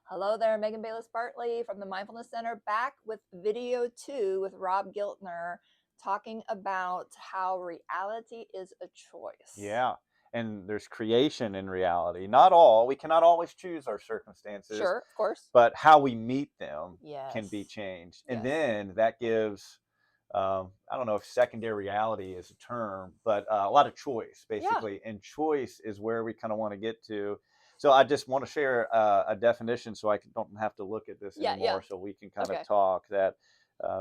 Hello there, Megan Bayless Bartley from the Mindfulness Center, back with video 2 with Rob Giltner, talking about how reality is a choice. Yeah. And there's creation in reality. Not all, we cannot always choose our circumstances, Sure, of course. but how we meet them can be Yes. changed. And Yes. then that gives, I don't know if secondary reality is a term, but a lot of choice, Yeah. basically. And choice is where we kind of want to get to. So I just want to share a definition so don't have to look at this Yeah. Yeah. anymore, so we can kind of Okay. talk that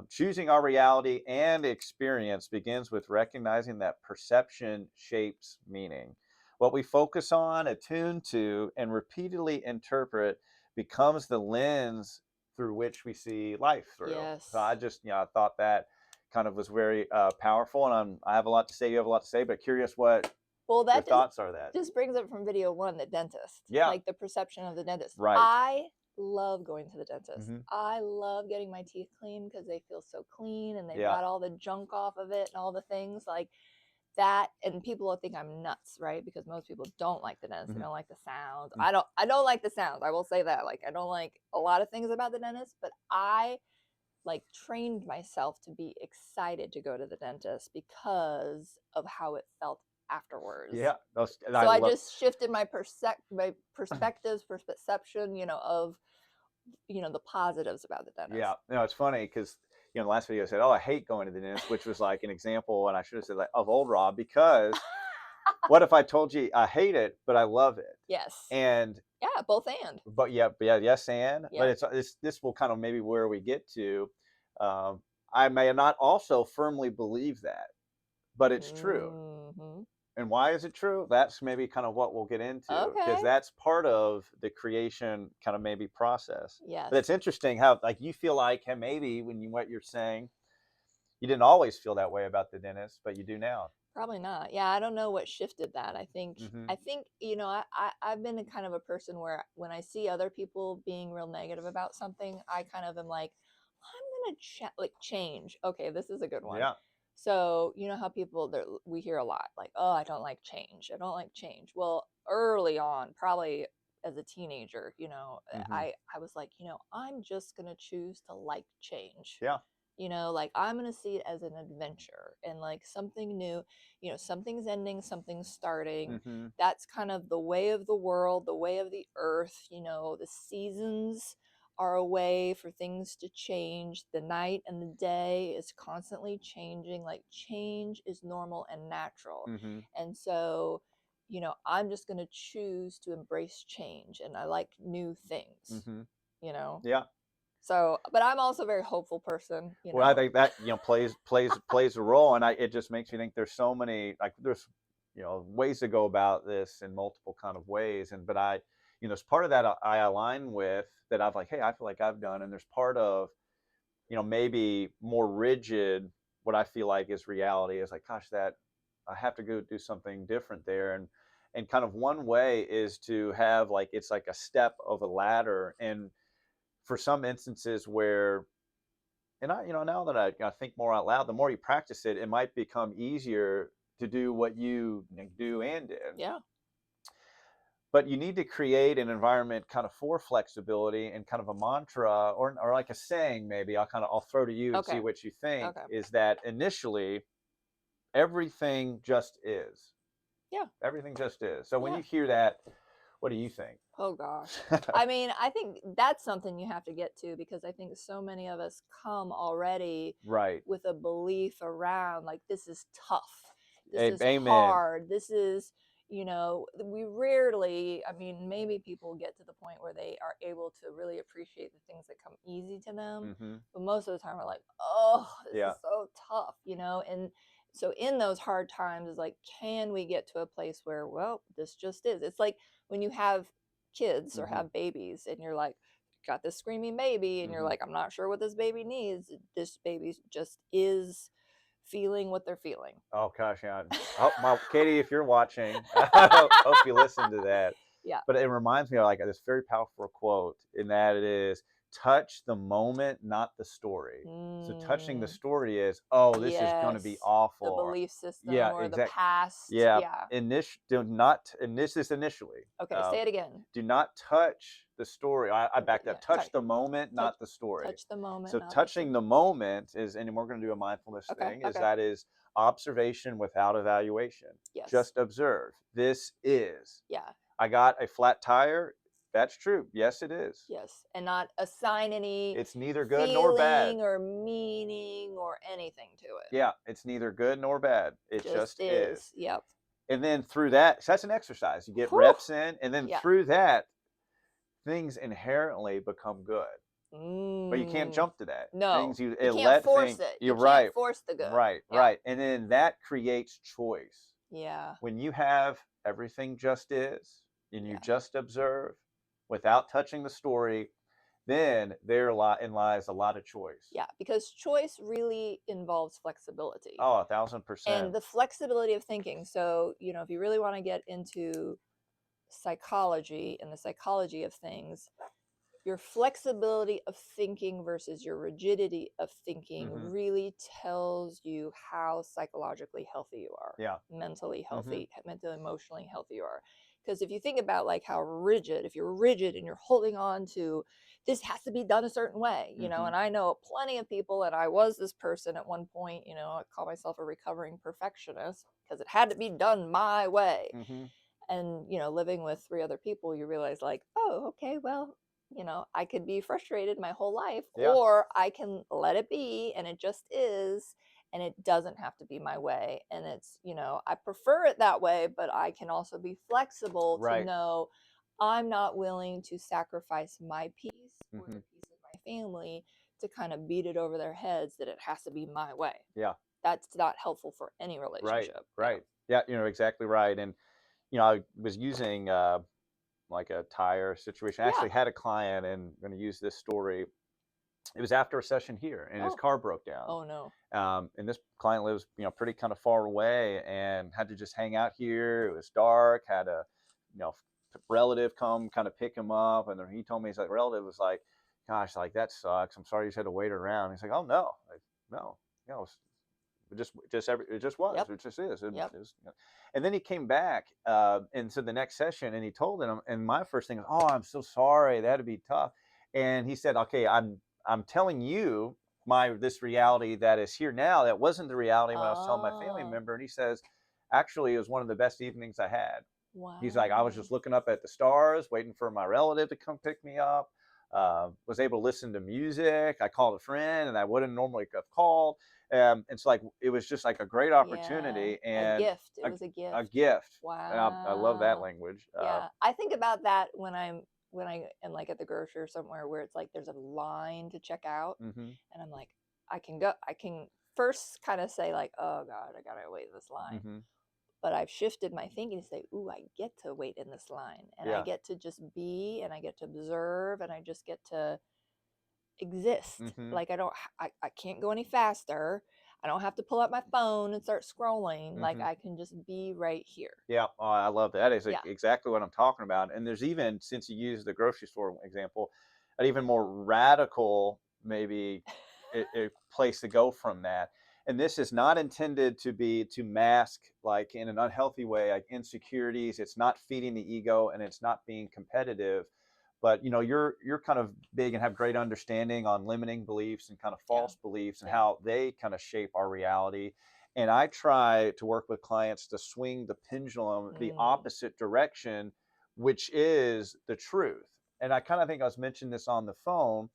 choosing our reality and experience begins with recognizing that perception shapes meaning. What we focus on, attune to, and repeatedly interpret becomes the lens through which we see life through. So Yes. I just, I thought that kind of was very powerful, and I have a lot to say. You have a lot to say, but curious what Well, your that thoughts are. That just brings up from video 1, the dentist, yeah, like the perception of the dentist. right. I love going to the dentist. Hmm. I love getting my teeth cleaned because they feel so clean and they've Yeah. got all the junk off of it and all the things like that. And people will think I'm nuts, right? Because most people don't like the dentist. They Hmm. don't like the sounds. I don't like the sounds. I will say that. Like, I don't like a lot of things about the dentist, but I like trained myself to be excited to go to the dentist because of how it felt afterwards. Yeah, I So I love. just shifted my perspectives, perception, of the positives about the Yeah, dentist. no, it's funny because the last video I said, "Oh, I hate going to the dentist," which was like an example, and I should have said like of old Rob, because what if I told you I hate it, but I love it? Yes. And Yeah, both and. but yeah, yes, but Yep. it's this will kind of maybe where we get to. Um, I may not also firmly believe that, but it's true. Hmm. And why is it true? That's maybe kind of what we'll get into, because Okay. that's part of the creation kind of maybe process. But it's Yes. interesting how like you feel like hey, maybe when you what you're saying, you didn't always feel that way about the dentist, but you do now. Probably not. Yeah, I don't know what shifted that. I think Hmm. I think, I've been a kind of a person where when I see other people being real negative about something, I kind of am like, I'm gonna change. Okay, this is a good one. Yeah. So you know how we hear a lot like, oh, I don't like change. I don't like change. Well, early on, probably as a teenager, Hmm. I was like, I'm just gonna choose to like change. Yeah. Like I'm going to see it as an adventure and like something new. Something's ending, something's starting. Hmm. That's kind of the way of the world, the way of the earth. The seasons are a way for things to change. The night and the day is constantly changing. Like change is normal and natural. Hmm. And so, I'm just going to choose to embrace change, and I like new things, Hmm. you know Yeah. so, but I'm also a very hopeful person, Well, I think that plays a role, and it just makes me think there's so many like there's ways to go about this in multiple kind of ways, and but there's part of that I align with that I've like hey I feel like I've done, and there's part of maybe more rigid what I feel like is reality is like gosh that I have to go do something different there, and kind of one way is to have like it's like a step of a ladder, and for some instances where and now that I think more out loud, the more you practice it, it might become easier to do what you do and did. yeah. But you need to create an environment kind of for flexibility, and kind of a mantra or like a saying, maybe I'll throw to you and see Okay. what you think, Okay. is that initially everything just is. Yeah. Everything just is. So when Yeah. you hear that, what do you think? Oh gosh. I mean, I think that's something you have to get to because I think so many of us come already Right. with a belief around like this is tough. This is Amen. hard. This is, we rarely, I mean, maybe people get to the point where they are able to really appreciate the things that come easy to them. Hmm. But most of the time we're like, oh, this Yeah. is so tough. And so in those hard times is like, can we get to a place where, well, this just is. It's like when you have kids or Hmm. have babies and you're like got this screaming baby and you're Hmm. like I'm not sure what this baby needs. This baby just is feeling what they're feeling. Oh gosh, yeah. Oh, my Katie, if you're watching, I hope you listen to that. Yeah. But it reminds me of like this very powerful quote, in that it is, touch the moment, not the story. So touching the Mm, story is, oh, this is going to be yes. awful. The Or, belief system yeah, or the exact. past. Yeah, Yeah. do not, and this is initially. Okay, say it again. Do not touch the story. I Okay, backed yeah. up. Touch Sorry. the moment, Touch not the story. touch the moment, So not the story. touching the moment is, and we're going to do a mindfulness Okay, thing, okay. is observation without evaluation. Yes. Just observe. This is. Yeah. I got a flat tire. That's true. Yes, it is. Yes. And not assign any It's neither good nor bad. feeling or meaning or anything to it. Yeah, it's neither good nor bad. It Just just is. is. Yep. And then through that, so that's an exercise. You get Whew. reps in, and then Yeah. through that, things inherently become good. But you can't Mm. jump to that. No. Things you You it can't let force things. it. You You're can't right, force the good. right, Yeah. right, and then that creates choice. Yeah. When you have everything just is, and you Yeah. just observe, without touching the story, then there lies a lot of choice. Yeah. Because choice really involves flexibility. Oh, And 1,000%. the flexibility of thinking. So, if you really want to get into psychology and the psychology of things, your flexibility of thinking versus your rigidity of thinking Hmm. really tells you how psychologically healthy you are, Yeah. mentally Hmm. healthy, mentally, emotionally healthy you are. Because if you think about like how rigid, if you're rigid and you're holding on to this has to be done a certain way, Hmm. and I know plenty of people, and I was this person at one point, I call myself a recovering perfectionist because it had to be done my way. Hmm. And living with three other people, you realize like, oh, okay, well, I could be frustrated my whole life, Yeah. or I can let it be and it just is, and it doesn't have to be my way. And it's, I prefer it that way, but I can also be flexible to Right. know I'm not willing to sacrifice my peace or Hmm. the peace of my family to kind of beat it over their heads that it has to be my way. Yeah. That's not helpful for any Right. relationship. Yeah. Right. Yeah. Exactly right. And I was using like a tire situation. I Yeah. actually had a client, and I'm going to use this story. It was after a session here, and his Oh. car broke down. Oh no. And this client lives, pretty kind of far away, and had to just hang out here. It was dark. Had a, relative come kind of pick him up, and then he told me, he's like, relative was like, "Gosh, like that sucks. I'm sorry you just had to wait around." He's like, "Oh no, like, no, it just was. Yep. It just is." Yep. And then he came back, and so the next session, and he told him, and my first thing was, "Oh, I'm so sorry. That'd be tough." And he said, "Okay, I'm telling you this reality that is here now. That wasn't the reality when I was telling my family Oh, member." And he says, "Actually, it was one of the best evenings I had." He's like, "I was wow. just looking up at the stars, waiting for my relative to come pick me up. Was able to listen to music. I called a friend, and I wouldn't normally have called. It's like it was just like a great Yeah. opportunity, A and gift. It a, was a a gift. gift." And I love that Wow. language. Yeah. I think about that when I am like at the grocery or somewhere where it's like there's a line to check out, Hmm. and I'm like, I can first kind of say like, oh God, I gotta wait in this line. Hmm. But I've shifted my thinking to say, ooh, I get to wait in this line, and I Yeah. get to just be, and I get to observe, and I just get to exist. Hmm. Like I can't go any faster. I don't have to pull out my phone and start scrolling. Like Hmm. I can just be right here. Yeah, oh, I love that. That is Yeah. exactly what I'm talking about. And there's even, since you used the grocery store example, an even more radical, maybe, a place to go from that. And this is not intended to mask, like in an unhealthy way, like insecurities. It's not feeding the ego, and it's not being competitive. But you're kind of big and have great understanding on limiting beliefs and kind of Yeah. false beliefs and Yeah. how they kind of shape our reality. And I try to work with clients to swing the pendulum the Mm. opposite direction, which is the truth. And I kind of think I was mentioning this on the phone.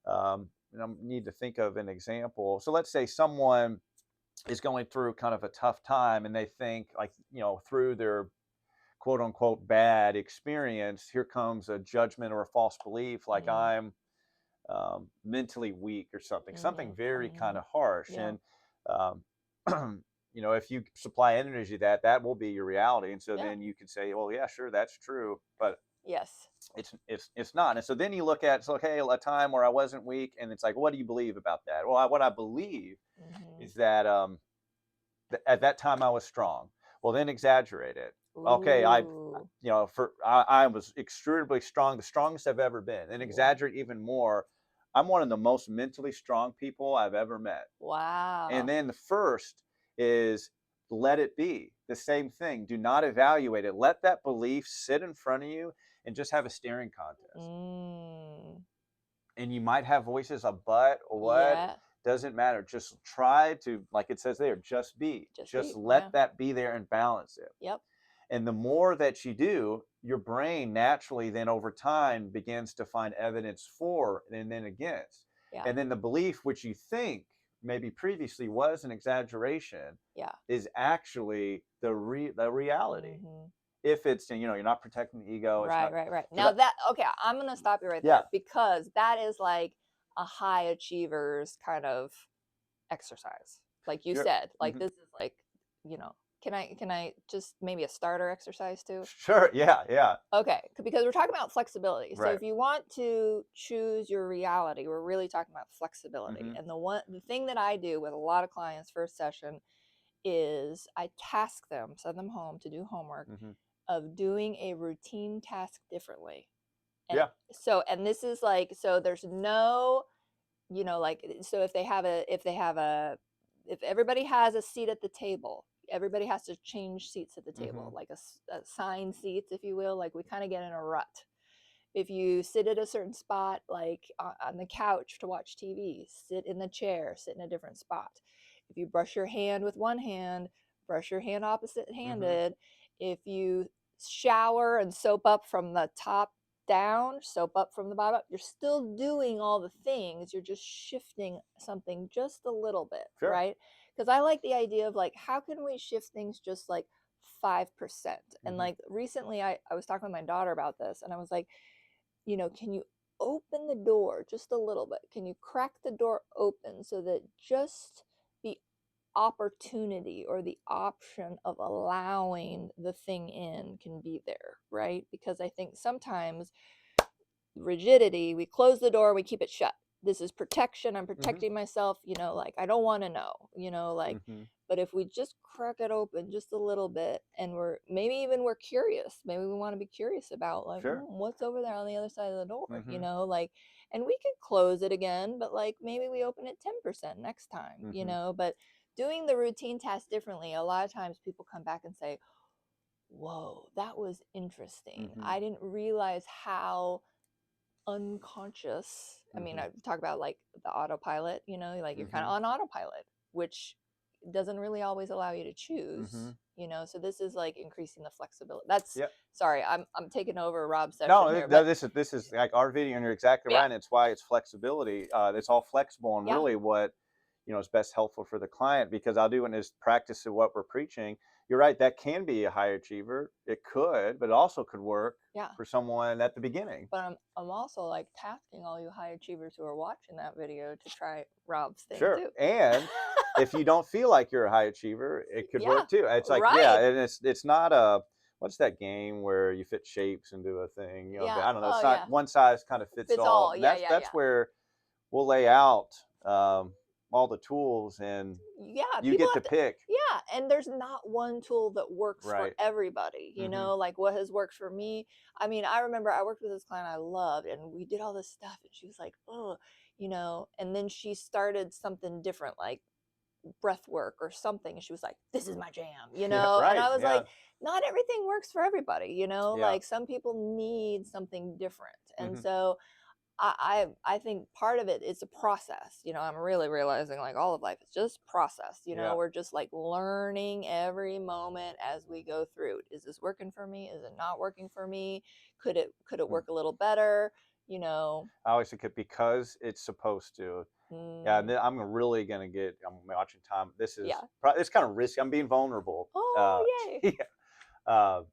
And I need to think of an example. So let's say someone is going through kind of a tough time, and they think, like, through their quote unquote bad experience, here comes a judgment or a false belief, like Mm. I'm mentally weak or something Mhm. very kind Mhm. of harsh. Yeah. And um, if you supply energy, that will be your reality. And so Yeah. then you can say, well, yeah, sure, that's true, but Yes. it's not. And so then you look at, it's okay, a time where I wasn't weak, and it's like, what do you believe about that? Well, what I believe Mhm. is that at that time I was strong. Well, then exaggerate it. Okay, Ooh. I was extremely strong, the strongest I've ever been, and Wow. exaggerate even more. I'm one of the most mentally strong people I've ever met. And Wow. then the first is let it be. The same thing. Do not evaluate it. Let that belief sit in front of you and just have a staring contest. Mm. And you might have voices of but or what, Yeah. doesn't matter. Just try to, like it says there, just be. Just Just be. let Yeah. that be there and balance it. Yep. And the more that you do, your brain naturally then over time begins to find evidence for and then against. Yeah. And then the belief which you think maybe previously was an exaggeration Yeah. is actually the reality. Hmm. If it's, you're not protecting the ego, it's Right, not. right, right. So Now that, that okay, I'm gonna stop you right yeah, there because that is like a high achievers kind of exercise. Like you sure. said, like Hmm. this is like, can I just maybe a starter exercise too? Sure. Yeah. Yeah. Okay, because we're talking about flexibility. So Right. if you want to choose your reality, we're really talking about flexibility. Hmm. And the thing that I do with a lot of clients first session is I task them, send them home to do homework Hmm. of doing a routine task differently. And Yeah. and this is like, so there's no, like, so if everybody has a seat at the table, everybody has to change seats at the table, Hmm. like assigned seats, if you will, like we kind of get in a rut. If you sit at a certain spot, like on the couch to watch TV, sit in the chair, sit in a different spot. If you brush your hand with one hand, brush your hand opposite Hmm. handed. If you shower and soap up from the top down, soap up from the bottom up, you're still doing all the things. You're just shifting something just a little bit, Sure. right? Because I like the idea of like, how can we shift things just like 5%? And Hmm. like recently, I was talking with my daughter about this, and I was like, can you open the door just a little bit? Can you crack the door open so that just the opportunity or the option of allowing the thing in can be there, right? Because I think sometimes rigidity, we close the door, we keep it shut. This is protection. I'm Hmm. protecting myself, like I don't want to know, like, Hmm. but if we just crack it open just a little bit and we're curious, maybe we want to be curious about like, Sure. what's over there on the other side of the door, Hmm. like, and we could close it again, but like maybe we open it 10% next time, Hmm. but doing the routine task differently, a lot of times people come back and say, whoa, that was interesting. Hmm. I didn't realize how unconscious. I mean, Hmm. I talk about like the autopilot, like you're kind of Hmm. on autopilot, which doesn't really always allow you to choose, Hmm. so this is like increasing the flexibility. That's Yeah. sorry, I'm taking over Rob's session No, here, no, but this is like our video, and you're exactly yeah, right. And it's why it's flexibility. It's all flexible, and yeah, really what is best helpful for the client. Because I'll do in this practice of what we're preaching. You're right. That can be a high achiever. It could, but it also could work yeah. for someone at the beginning. But I'm also like tasking all you high achievers who are watching that video to try Rob's thing Sure. too. And if you don't feel like you're a high achiever, it could Yeah, work too. It's like, yeah, right. and it's not a what's that game where you fit shapes into a thing? Yeah. I don't know. Oh It's not yeah. one size kind of fits Fits all. all. And Yeah, that's yeah, that's yeah. where we'll lay out all the tools, and Yeah, you people get to have to, pick. yeah, and there's not one tool that works for Right. everybody, Hmm. like what has worked for me. I mean, I remember I worked with this client I loved and we did all this stuff and she was like, "Oh, and then she started something different like breath work or something and she was like, "This is my jam," Yeah. and Right. I was Yeah. like, not everything works for everybody, Yeah. like some people need something different. And Hmm. so I think part of it is a process. I'm really realizing like all of life is just process. Yeah. We're just like learning every moment as we go through. Is this working for me? Is it not working for me? Could it work a little better? You know. I always think it because it's supposed to. Yeah, and Mm, then I'm really gonna get. I'm watching time. yeah. It's kind of risky. I'm being vulnerable. Oh yay. Yeah, uh,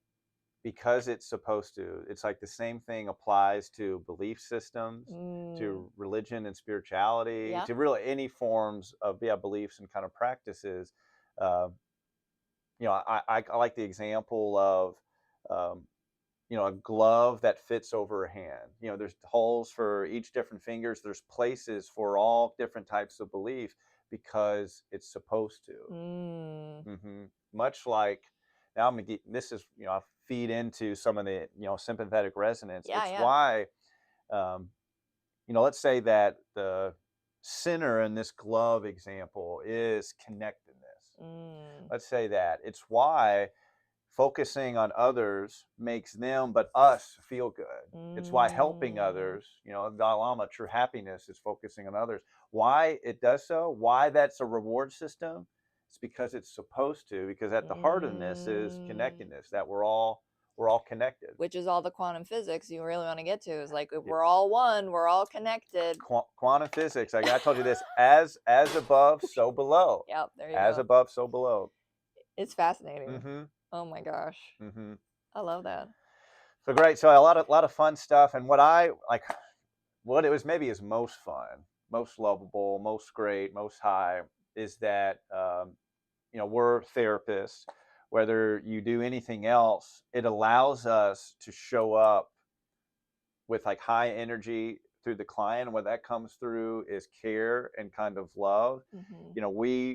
because it's supposed to. It's like the same thing applies to belief systems, Mm, to religion and spirituality, yeah. to really any forms of beliefs and kind of practices. Uh, I like the example of. Um, a glove that fits over a hand. There's holes for each different fingers. There's places for all different types of belief because it's supposed to. Mm, Hmm. Much like now I'm gonna get this is I feed into some of the sympathetic resonance. Yeah, It's yeah. why um, let's say that the center in this glove example is connectedness. Mm, Let's say that it's why focusing on others makes them but us feel good. It's why helping mm, others, the Dalai Lama, true happiness is focusing on others. Why it does so, why that's a reward system, it's because it's supposed to, because at the heart of this is mm. connectedness, that we're all connected. Which is all the quantum physics you really want to get to. Is like if Yeah. we're all one, we're all connected. Quantum physics, like I told you this, as above, so below. Yep, there you As go. above, so below. It's fascinating. Mm-hmm. Oh my gosh. Mm-hmm. I love that. So great. So a lot of fun stuff. And what I like, what it was maybe is most fun, most lovable, most great, most high is that we're therapists. Whether you do anything else, it allows us to show up with like high energy through the client. What that comes through is care and kind of love. Mm-hmm.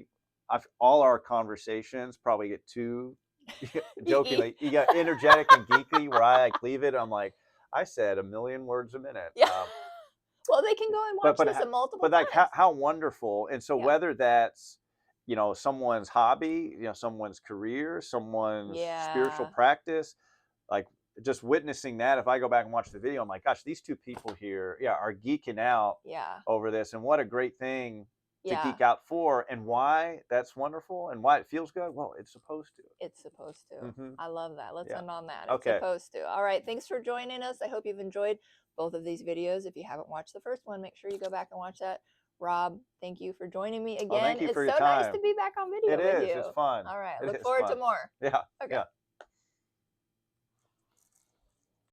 All our conversations probably get too Geeky. jokingly, you got energetic and geeky where I like leave it. I'm like, I said a million words a minute. Yeah. Well, they can go and But watch but this ho- at multiple but like how, times. how wonderful. And so Yeah. whether that's someone's hobby, someone's career, someone's spiritual Yeah. practice, like just witnessing that, if I go back and watch the video, I'm like, gosh, these two people here, yeah, are geeking out Yeah. over this, and what a great thing to Yeah. geek out for. And why that's wonderful and why it feels good, well, it's supposed to. It's supposed to. Hmm. I love that. Let's Yeah. end on that. It's Okay. supposed to. All right. Thanks for joining us. I hope you've enjoyed both of these videos. If you haven't watched the first one, make sure you go back and watch that. Rob, thank you for joining me Oh, again. thank you It's for your so nice to time. be back on It video with is, you. it's fun. All right. It Look is forward to fun. more. Yeah. Okay. Yeah.